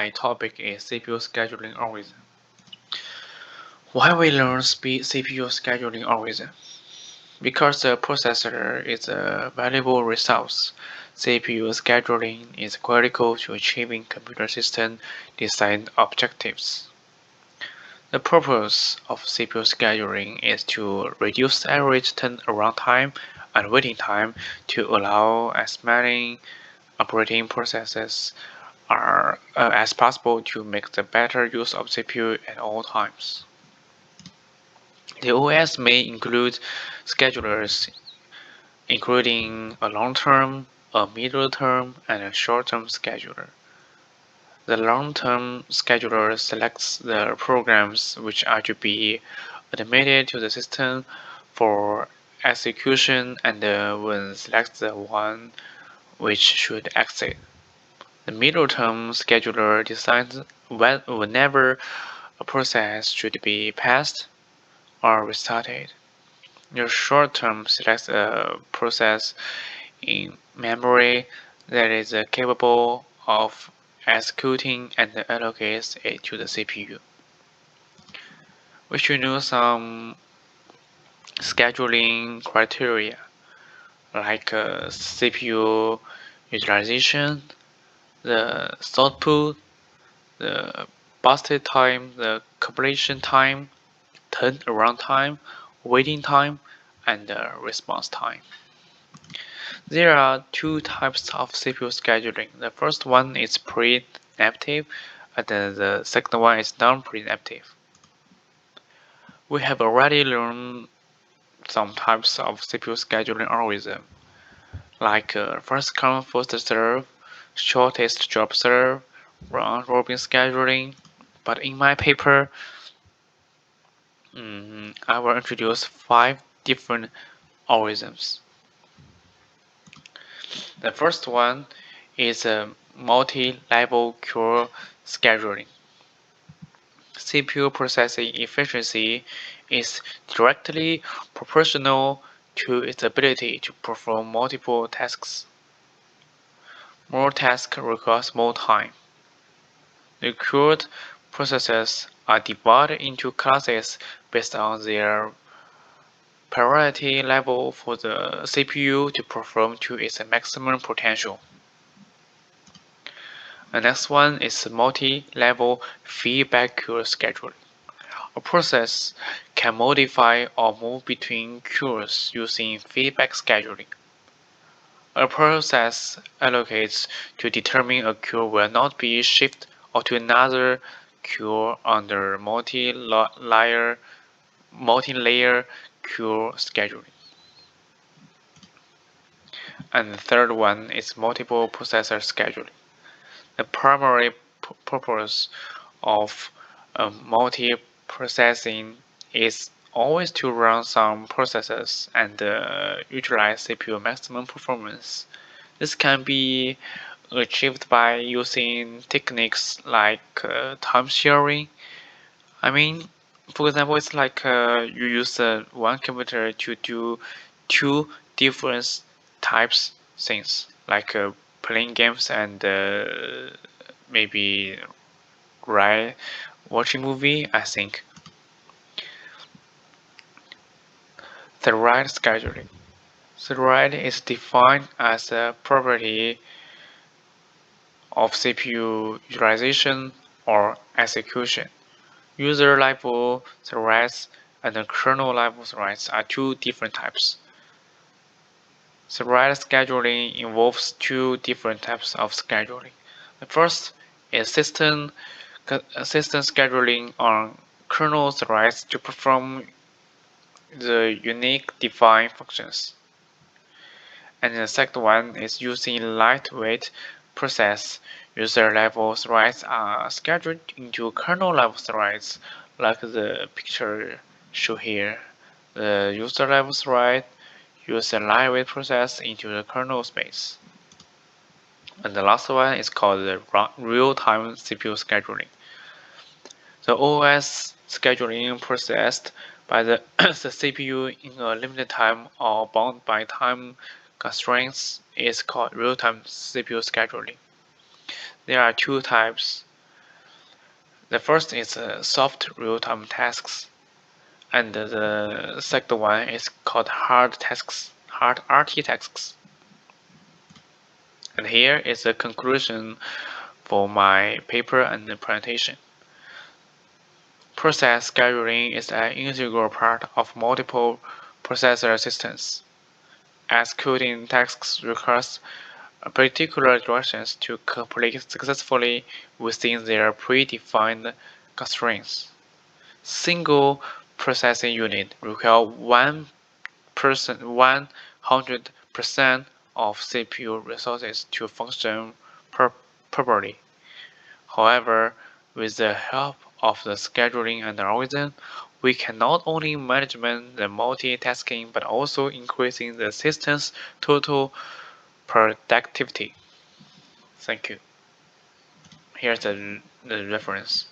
my topic is CPU scheduling algorithm. Why we learn CPU scheduling algorithm? Because the processor is a valuable resource. CPU scheduling is critical to achieving computer system design objectives. The purpose of CPU scheduling is to reduce average turnaround time and waiting time to allow as many operating processes as possible to make the better use of CPU at all times. The OS may include schedulers, including a long-term, a middle-term, and a short-term scheduler. The long-term scheduler selects the programs which are to be admitted to the system for execution and will select the one which should exit. The middle-term scheduler decides whenever a process should be passed or restarted. The short-term selects a process in memory that is capable of executing and allocates it to the CPU. We should know some scheduling criteria like CPU utilization, the throughput, the busted time, the completion time, turnaround time, waiting time, and response time. There are two types of CPU scheduling. The first one is preemptive, and the second one is non-preemptive. We have already learned some types of CPU scheduling algorithm, like first come first serve, shortest job serve, round robin scheduling. But in my paper, I will introduce 5 different algorithms. The first one is a multi-level queue scheduling. CPU processing efficiency is directly proportional to its ability to perform multiple tasks. More tasks requires more time. The queued processes are divided into classes based on their priority level for the CPU to perform to its maximum potential. The next one is multi-level feedback queue scheduling. A process can modify or move between queues using feedback scheduling. A process allocates to determine a queue will not be shifted or to another queue under multi-layer queue scheduling. And the third one is multiple processor scheduling. The primary purpose of multi-processing is always to run some processes and utilize CPU maximum performance. This can be achieved by using techniques like time sharing. For example, it's like you use one computer to do two different types things, like playing games and maybe watching movie. I think the write scheduling. The write is defined as a property of CPU utilization or execution. User level threads and kernel level threads are two different types. Thread scheduling involves two different types of scheduling. The first is system scheduling on kernel threads to perform the unique defined functions. And the second one is using lightweight process. User level threads are scheduled into kernel level threads, like the picture shown here. The user level thread use a lightweight process into the kernel space. And the last one is called the real-time CPU scheduling. The OS scheduling processed by the CPU in a limited time or bound by time constraints is called real-time CPU scheduling. There are two types. The first is soft real-time tasks, and the second one is called hard tasks, hard RT tasks. And here is the conclusion for my paper and the presentation. Process scheduling is an integral part of multiple processor systems. Executing tasks requires particular directions to complete successfully within their predefined constraints. Single processing unit require 100% of CPU resources to function properly. However, with the help of the scheduling and algorithm, we can not only manage the multitasking but also increasing the system's total productivity. Thank you. Here's the reference.